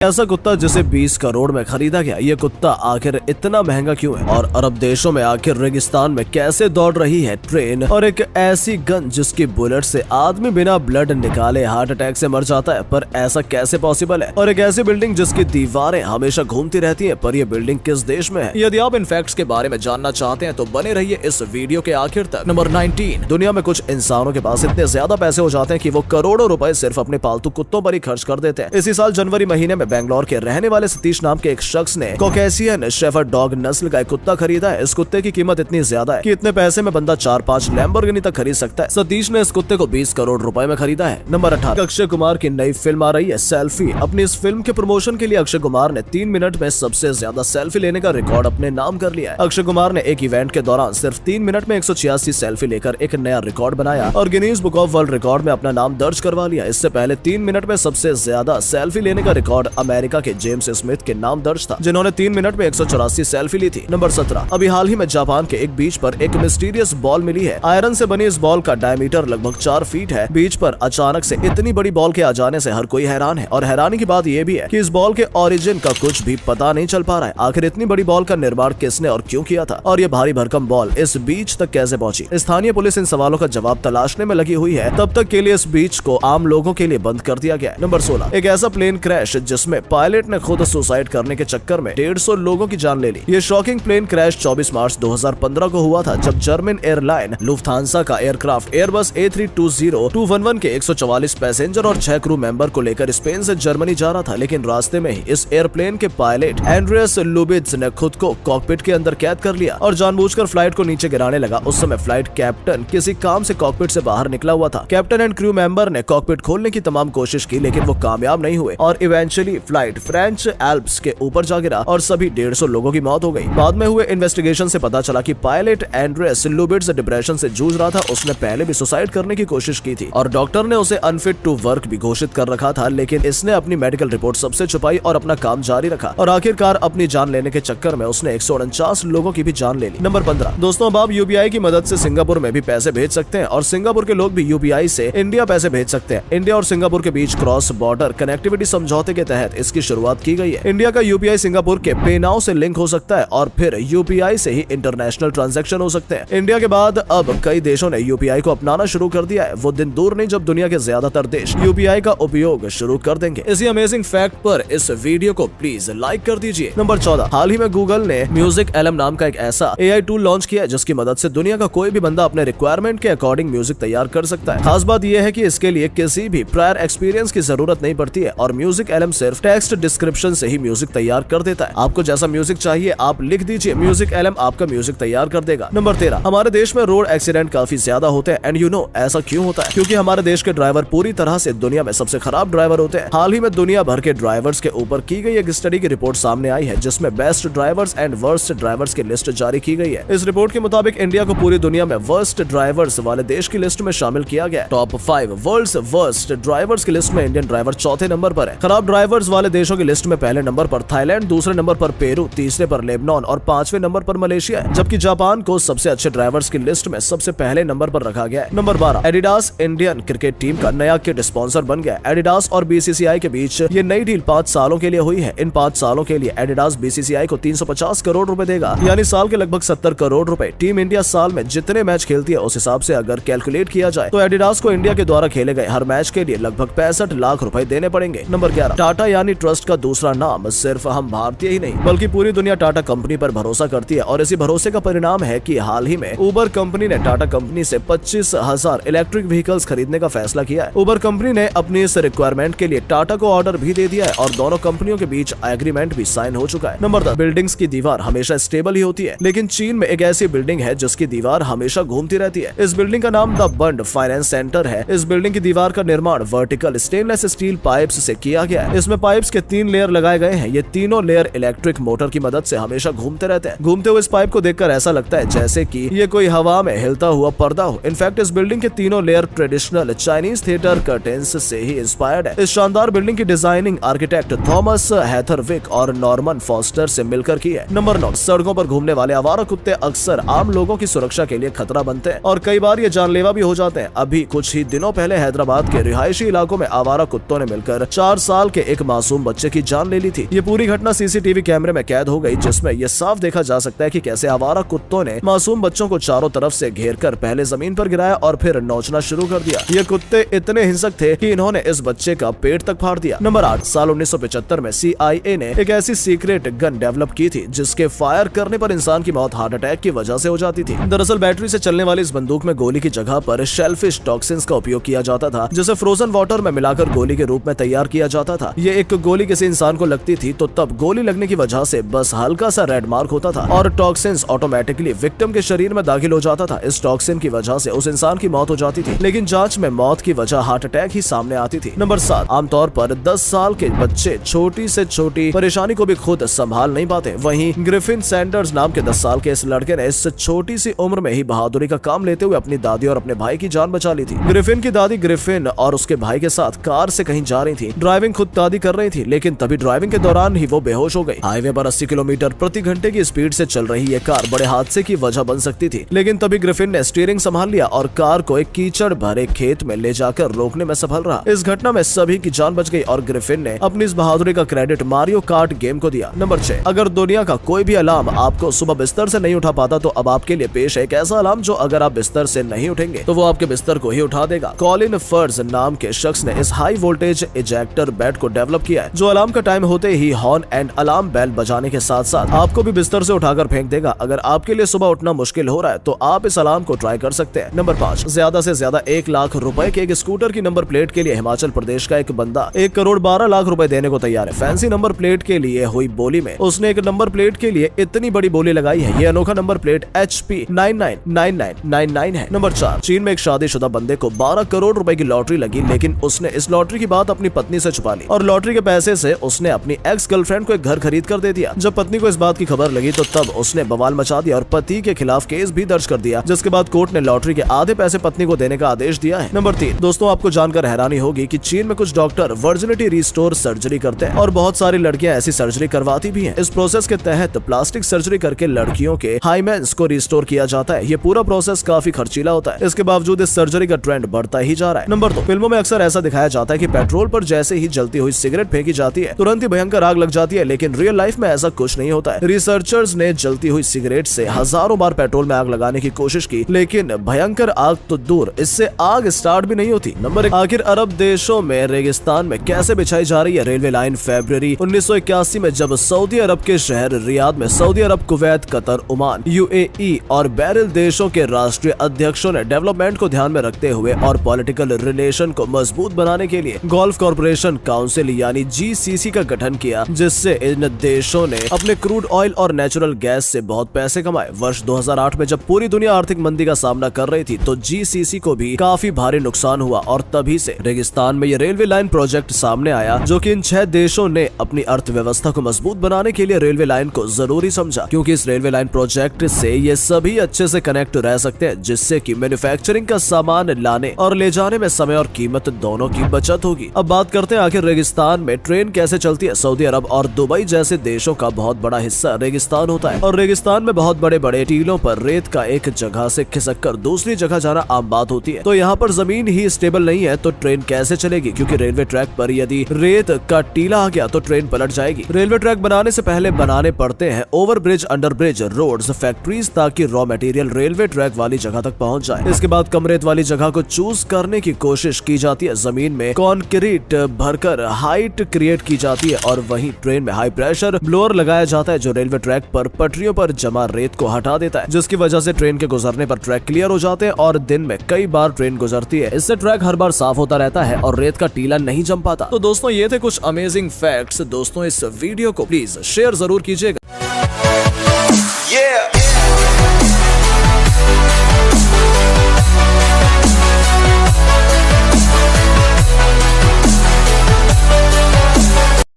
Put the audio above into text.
ऐसा कुत्ता जिसे 20 करोड़ में खरीदा गया, ये कुत्ता आखिर इतना महंगा क्यों है? और अरब देशों में आखिर रेगिस्तान में कैसे दौड़ रही है ट्रेन? और एक ऐसी गन जिसकी बुलेट से आदमी बिना ब्लड निकाले हार्ट अटैक से मर जाता है, पर ऐसा कैसे पॉसिबल है? और एक ऐसी बिल्डिंग जिसकी दीवारें हमेशा घूमती रहती है, पर यह बिल्डिंग किस देश में है? यदि आप इन फैक्ट्स के बारे में जानना चाहते हैं तो बने रहिए इस वीडियो के आखिर तक। नंबर 19, दुनिया में कुछ इंसानों के पास इतने ज्यादा पैसे हो जाते हैं कि वो करोड़ों रुपए सिर्फ अपने पालतू कुत्तों पर ही खर्च कर देते हैं। इसी साल जनवरी महीने में बेंगलोर के रहने वाले सतीश नाम के एक शख्स ने कॉकेशियन शेफर्ड डॉग नस्ल का एक कुत्ता खरीदा है। इस कुत्ते की कीमत इतनी ज्यादा है कि इतने पैसे में बंदा 4-5 लैम्बोर्गिनी तक खरीद सकता है। सतीश ने इस कुत्ते को 20 करोड़ रुपए में खरीदा है। नंबर 18, अक्षय कुमार की नई फिल्म आ रही है सेल्फी। अपनी इस फिल्म के प्रमोशन के लिए अक्षय कुमार ने 3 मिनट में सबसे ज्यादा सेल्फी लेने का रिकॉर्ड अपने नाम कर लिया है। अक्षय कुमार ने एक इवेंट के दौरान सिर्फ 3 मिनट में 186 सेल्फी लेकर एक नया रिकॉर्ड बनाया और Guinness book of world record में अपना नाम दर्ज करवा लिया। इससे पहले 3 मिनट में सबसे ज्यादा सेल्फी लेने का रिकॉर्ड अमेरिका के जेम्स स्मिथ के नाम दर्ज था, जिन्होंने 3 मिनट में 184 सेल्फी ली थी। नंबर 17, अभी हाल ही में जापान के एक बीच पर एक मिस्टीरियस बॉल मिली है। आयरन से बनी इस बॉल का डायमीटर लगभग 4 फीट है। बीच पर अचानक से इतनी बड़ी बॉल के आ जाने से हर कोई हैरान है, और हैरानी की बात यह भी है कि इस बॉल के ओरिजिन का कुछ भी पता नहीं चल पा रहा है। आखिर इतनी बड़ी बॉल का निर्माण किसने और क्यों किया था, और ये भारी भरकम बॉल इस बीच तक कैसे पहुंची? स्थानीय पुलिस इन सवालों का जवाब तलाशने में लगी हुई है। तब तक के लिए इस बीच को आम लोगों के लिए बंद कर दिया गया है। नंबर 16, एक ऐसा प्लेन क्रैश जिसमें पायलट ने खुद सुसाइड करने के चक्कर में 150 लोगों की जान ले ली। ये शॉकिंग प्लेन क्रैश 24 मार्च 2015 को हुआ था, जब जर्मन एयरलाइन लुफ्थांसा का एयरक्राफ्ट एयरबस A320-211 के 144 पैसेंजर और 6 क्रू मेंबर को लेकर स्पेन से जर्मनी जा रहा था। लेकिन रास्ते में ही इस एयरप्लेन के पायलट एंड्रियस लुबिट्ज ने खुद को कॉकपिट के अंदर कैद कर लिया और जानबूझकर फ्लाइट को नीचे गिराने लगा। उस समय फ्लाइट कैप्टन किसी काम से कॉकपिट से बाहर निकला हुआ था। कैप्टन एंड क्रू मेंबर ने कॉकपिट खोलने की तमाम कोशिश की, लेकिन वो कामयाब नहीं हुए और इवेंचुअली फ्लाइट फ्रेंच एल्प्स के ऊपर जा गिरा और सभी 150 लोगों की मौत हो गई। बाद में हुए इन्वेस्टिगेशन से पता चला कि पायलट एंड्रियस लुबिट्ज डिप्रेशन से जूझ रहा था। उसने पहले भी सुसाइड करने की कोशिश की थी और डॉक्टर ने उसे अनफिट टू वर्क भी घोषित कर रखा था, लेकिन इसने अपनी मेडिकल रिपोर्ट सबसे छुपाई और अपना काम जारी रखा, और आखिरकार अपनी जान लेने के चक्कर में उसने 149 लोगों की भी जान ले ली। नंबर 15, दोस्तों अब आप यूपीआई की मदद से सिंगापुर में भी पैसे भेज सकते हैं, और सिंगापुर के लोग भी यूपीआई से इंडिया पैसे भेज सकते हैं। इंडिया और सिंगापुर के बीच क्रॉस बॉर्डर कनेक्टिविटी समझौते के तहत इसकी शुरुआत की गई है। इंडिया का यूपीआई सिंगापुर के पे नाउ से लिंक हो सकता है और फिर यूपीआई से ही इंटरनेशनल ट्रांजैक्शन हो सकते हैं। इंडिया के बाद अब कई देशों ने यूपीआई को अपनाना शुरू कर दिया है। वो दिन दूर नहीं जब दुनिया के ज्यादातर देश यूपीआई का उपयोग शुरू कर देंगे। इसी अमेजिंग फैक्ट पर इस वीडियो को प्लीज लाइक कर दीजिए। नंबर 14, हाल ही में गूगल ने म्यूजिक एलम नाम का एक ऐसा एआई टूल लॉन्च किया है जिसकी मदद से दुनिया का कोई भी बंदा अपने रिक्वायरमेंट के अकॉर्डिंग म्यूजिक तैयार कर सकता है। खास बात यह है कि इसके लिए किसी भी प्रायर एक्सपीरियंस की जरूरत नहीं पड़ती है, और म्यूजिक एलम सिर्फ टेक्स्ट डिस्क्रिप्शन से ही म्यूजिक तैयार कर देता है। आपको जैसा म्यूजिक चाहिए आप लिख दीजिए, म्यूजिक एलम आपका म्यूजिक तैयार कर देगा। नंबर 13, हमारे देश में रोड एक्सीडेंट काफी ज्यादा होते हैं, एंड यू नो ऐसा क्यों होता है? क्योंकि हमारे देश के ड्राइवर पूरी तरह से दुनिया में सबसे खराब ड्राइवर होते हैं। हाल ही में दुनिया भर के ड्राइवर्स के ऊपर की गई एक स्टडी की रिपोर्ट सामने आई है, जिसमें best drivers and worst drivers की लिस्ट जारी की गई है। इस रिपोर्ट के मुताबिक इंडिया को पूरी दुनिया में वर्स्ट ड्राइवर्स वाले देश की लिस्ट में शामिल किया गया। टॉप 5 वर्ल्ड्स वर्स्ट ड्राइवर्स की लिस्ट में इंडियन ड्राइवर चौथे नंबर पर है। खराब ड्राइवर्स वाले देशों की लिस्ट में पहले नंबर पर थाईलैंड, दूसरे नंबर पर पेरू, तीसरे पर लेबनान और 5वें नंबर पर मलेशिया है, जबकि जापान को सबसे अच्छे ड्राइवर्स की लिस्ट में सबसे पहले नंबर पर रखा गया है। Number 12, Adidas Indian cricket team का नया किट स्पॉन्सर बन गया। एडिडास और बीसीसीआई के बीच ये नई डील 5 सालों के लिए हुई है। इन 5 सालों के लिए एडिडास बीसीसीआई को 350 करोड़ रुपए देगा, यानी साल के लगभग 70 करोड़ रुपए। टीम इंडिया साल में जितने मैच खेलती है उस हिसाब से अगर कैलकुलेट किया जाए तो एडिडास को इंडिया के द्वारा खेले गए हर मैच के लिए लगभग 65 लाख रुपए देने पड़ेंगे। नंबर 11, टाटा यानी ट्रस्ट का दूसरा नाम सिर्फ हम भारतीय ही नहीं बल्कि पूरी दुनिया टाटा कंपनी पर भरोसा करती है, और इसी भरोसे का परिणाम है कि हाल ही में उबर कंपनी ने टाटा कंपनी से 25,000 इलेक्ट्रिक व्हीकल्स खरीदने का फैसला किया है। उबर कंपनी ने अपनी इस रिक्वायरमेंट के लिए टाटा को ऑर्डर भी दे दिया है, और दोनों कंपनियों के बीच एग्रीमेंट भी साइन हो चुका है। नंबर 10, बिल्डिंग्स की दीवार हमेशा स्टेबल ही होती है, लेकिन चीन में एक ऐसी बिल्डिंग है जिसकी दीवार हमेशा घूमती रहती है। इस बिल्डिंग का नाम द बंड फाइनेंस सेंटर है। इस बिल्डिंग की दीवार का निर्माण वर्टिकल स्टेनलेस स्टील पाइप्स से किया गया है। इसमें पाइप्स के 3 लेयर लगाए गए हैं। ये तीनों लेयर इलेक्ट्रिक मोटर की मदद से हमेशा घूमते रहते हैं। घूमते हुए इस पाइप को देखकर ऐसा लगता है जैसे कि ये कोई हवा में हिलता हुआ पर्दा हो। इनफैक्ट इस बिल्डिंग के तीनों layer traditional Chinese theatre curtains से ही इंस्पायर्ड है। इस शानदार बिल्डिंग की डिजाइनिंग आर्किटेक्ट थॉमस हैथरविक और नॉर्मन फॉस्टर से मिलकर की है। नंबर 9, सड़कों पर घूमने वाले आवारा कुत्ते अक्सर आम लोगों की सुरक्षा के लिए खतरा बनते हैं और कई बार ये जानलेवा भी हो जाते हैं। अभी कुछ ही दिनों पहले हैदराबाद के रिहायशी इलाकों में आवारा कुत्तों ने मिलकर 4 साल के एक मासूम बच्चे की जान ले ली थी। ये पूरी घटना सीसीटीवी कैमरे में कैद हो गई, जिसमें यह साफ देखा जा सकता है कि कैसे आवारा कुत्तों ने मासूम बच्चों को चारों तरफ से घेरकर पहले जमीन पर गिराया और फिर नोचना शुरू कर दिया। ये कुत्ते इतने हिंसक थे कि इन्होंने इस बच्चे का पेट तक फाड़ दिया। नंबर 8, साल 1975 में CIA ने एक ऐसी सीक्रेट गन डेवलप की थी जिसके फायर करने पर इंसान की मौत हार्ट अटैक की वजह से हो जाती थी। दरअसल बैटरी से चलने वाली इस बंदूक में गोली की जगह पर शेलफिश टॉक्सिन्स का उपयोग किया जाता था, जिसे फ्रोजन वाटर में मिलाकर गोली के रूप में तैयार किया जाता था। ये एक गोली किसी इंसान को लगती थी तो तब गोली लगने की वजह से बस हल्का सा रेड मार्क होता था और टॉक्सिन्स ऑटोमेटिकली विक्टिम के शरीर में दाखिल हो जाता था। इस टॉक्सिन की वजह से उस इंसान की मौत हो जाती थी, लेकिन जांच में मौत की वजह हार्ट अटैक ही सामने आती थी। नंबर 7, आमतौर पर 10 साल के बच्चे छोटी से छोटी परेशानी को भी खुद संभाल नहीं पाते। वहीं ग्रिफिन सैंडर्स नाम के 10 साल के इस लड़के ने इस छोटी सी उम्र में ही बहादुरी का काम लेते हुए अपनी दादी और अपने भाई की जान बचा ली थी। ग्रिफिन की दादी ग्रिफिन और उसके भाई के साथ कार से कहीं जा रही थी। ड्राइविंग खुद दादी कर रही थी, लेकिन तभी ड्राइविंग के दौरान ही वो बेहोश हो गई। हाईवे पर 80 किलोमीटर प्रति घंटे की स्पीड से चल रही ये कार बड़े हादसे की वजह बन सकती थी, लेकिन तभी ग्रिफिन ने स्टीयरिंग संभाल लिया और कार को एक कीचड़ भरे खेत में ले जाकर रोकने में सफल रहा। इस घटना में सभी की जान बच गई और ग्रिफिन ने अपनी इस बहादुरी का क्रेडिट मारियो कार्ट गेम को दिया। नंबर 6, अगर दुनिया का कोई भी अलार्म आपको सुबह बिस्तर से नहीं उठा पाता तो अब आपके लिए पेश है एक ऐसा अलार्म जो अगर आप बिस्तर से नहीं उठेंगे तो वो आपके बिस्तर को ही उठा देगा। कॉलिन फर्ज नाम के शख्स ने इस हाई वोल्टेज इजेक्टर बेड को डेवलप किया है, जो अलार्म का टाइम होते ही हॉर्न एंड अलार्म बेल बजाने के साथ साथ आपको भी बिस्तर से उठाकर फेंक देगा। अगर आपके लिए सुबह उठना मुश्किल हो रहा है तो आप इस अलार्म को ट्राई कर सकते हैं। नंबर 5, ज्यादा से ज्यादा 1 लाख रुपए के एक स्कूटर की नंबर प्लेट के लिए हिमाचल प्रदेश का एक बंदा 1 करोड़ 12 लाख रुपए देने को तैयार है। फैंसी नंबर प्लेट के लिए हुई बोली में उसने एक नंबर प्लेट के लिए इतनी बड़ी बोली लगाई है। ये अनोखा नंबर प्लेट HP 999999 है। नंबर 4, चीन में एक शादीशुदा बंदे को 12 करोड़ रुपए की लॉटरी लगी, लेकिन उसने इस लॉटरी की बात अपनी पत्नी से छुपा ली और लॉटरी के पैसे से उसने अपनी एक्स गर्लफ्रेंड को एक घर खरीद कर दे दिया। जब पत्नी को इस बात की खबर लगी तो तब उसने बवाल मचा दिया और पति के खिलाफ केस भी दर्ज कर दिया, जिसके बाद कोर्ट ने लॉटरी के आधे पैसे पत्नी को देने का आदेश दिया है। नंबर 3, दोस्तों आपको जानकर हैरानी होगी कि चीन में कुछ डॉक्टर वर्जिनिटी रिस्टोर सर्जरी करते हैं और बहुत सारी लड़कियां ऐसी सर्जरी करवाती भी हैं। इस प्रोसेस के तहत प्लास्टिक सर्जरी करके लड़कियों के हाइमेंस को रिस्टोर किया जाता है। ये पूरा प्रोसेस काफी खर्चीला होता है, इसके बावजूद इस सर्जरी का ट्रेंड बढ़ता ही जा रहा है। नंबर 2, फिल्मों में अक्सर ऐसा दिखाया जाता है कि पेट्रोल पर जैसे ही जलती हुई सिगरेट फेंकी जाती है तुरंत ही भयंकर आग लग जाती है, लेकिन रियल लाइफ में ऐसा कुछ नहीं होता है। रिसर्चर्स ने जलती हुई सिगरेट से हजारों बार पेट्रोल में आग लगाने की कोशिश की, लेकिन भयंकर आग तो दूर, इससे आग स्टार्ट भी नहीं होती। नंबर 1, आखिर अरब देशों में रेगिस्तान में कैसे बिछाई जा रही है रेलवे लाइन। फरवरी 1981 में जब सऊदी अरब के शहर रियाद में सऊदी अरब, कुवैत, कतर, ओमान, UAE और बहरीन देशों के राष्ट्रीय अध्यक्षों ने डेवलपमेंट को ध्यान में रखते हुए और पॉलिटिकल रिलेशन को मजबूत बनाने के लिए गल्फ कॉर्पोरेशन काउंसिल यानी GCC का गठन किया, जिससे इन देशों ने अपने क्रूड ऑयल और नेचुरल गैस से बहुत पैसे कमाए। वर्ष 2008 में जब पूरी दुनिया आर्थिक मंदी का सामना कर रही थी तो GCC को भी काफी भारी नुकसान हुआ और तभी से रेगिस्तान में ये रेलवे लाइन प्रोजेक्ट सामने आया, जो कि इन 6 देशों ने अपनी अर्थव्यवस्था को मजबूत बनाने के लिए रेलवे लाइन को जरूरी समझा, क्योंकि इस रेलवे लाइन प्रोजेक्ट से ये सभी अच्छे से कनेक्ट रह सकते हैं, जिससे कि मैन्युफैक्चरिंग का सामान लाने और ले जाने में समय और कीमत दोनों की बचत होगी। अब बात करते हैं आखिर रेगिस्तान में ट्रेन कैसे चलती है। सऊदी अरब और दुबई जैसे देशों का बहुत बड़ा हिस्सा रेगिस्तान होता है और रेगिस्तान में बहुत बड़े बड़े टीलों पर रेत का एक जगह से खिसक कर दूसरी जगह जाना आम बात होती है। तो यहाँ पर जमीन ही स्टेबल नहीं है तो ट्रेन कैसे चलेगी, क्योंकि रेलवे ट्रैक पर यदि रेत का टीला आ गया तो ट्रेन पलट जाएगी। रेलवे ट्रैक बनाने से पहले बनाने पड़ते हैं over bridge, under bridge, roads, factories, ताकि रॉ मटेरियल रेलवे ट्रैक वाली जगह तक पहुँच जाए। इसके बाद कम रेत वाली जगह को चूज करने की कोशिश की जाती है। जमीन में कॉन्क्रीट भरकर हाइट क्रिएट की जाती है और वहीं ट्रेन में हाई प्रेशर ब्लोअर लगाया जाता है, जो रेलवे ट्रैक पर पटरियों पर जमा रेत को हटा देता है, जिसकी वजह से ट्रेन के गुजरने पर ट्रैक क्लियर हो जाते हैं और दिन में कई बार ट्रेन गुजरती है। इससे ट्रैक हर बार साफ होता रहता है और रेत का टीला नहीं जम पाता। तो दोस्तों ये थे कुछ अमेजिंग फैक्ट्स। दोस्तों इस वीडियो को प्लीज शेयर जरूर कीजिएगा।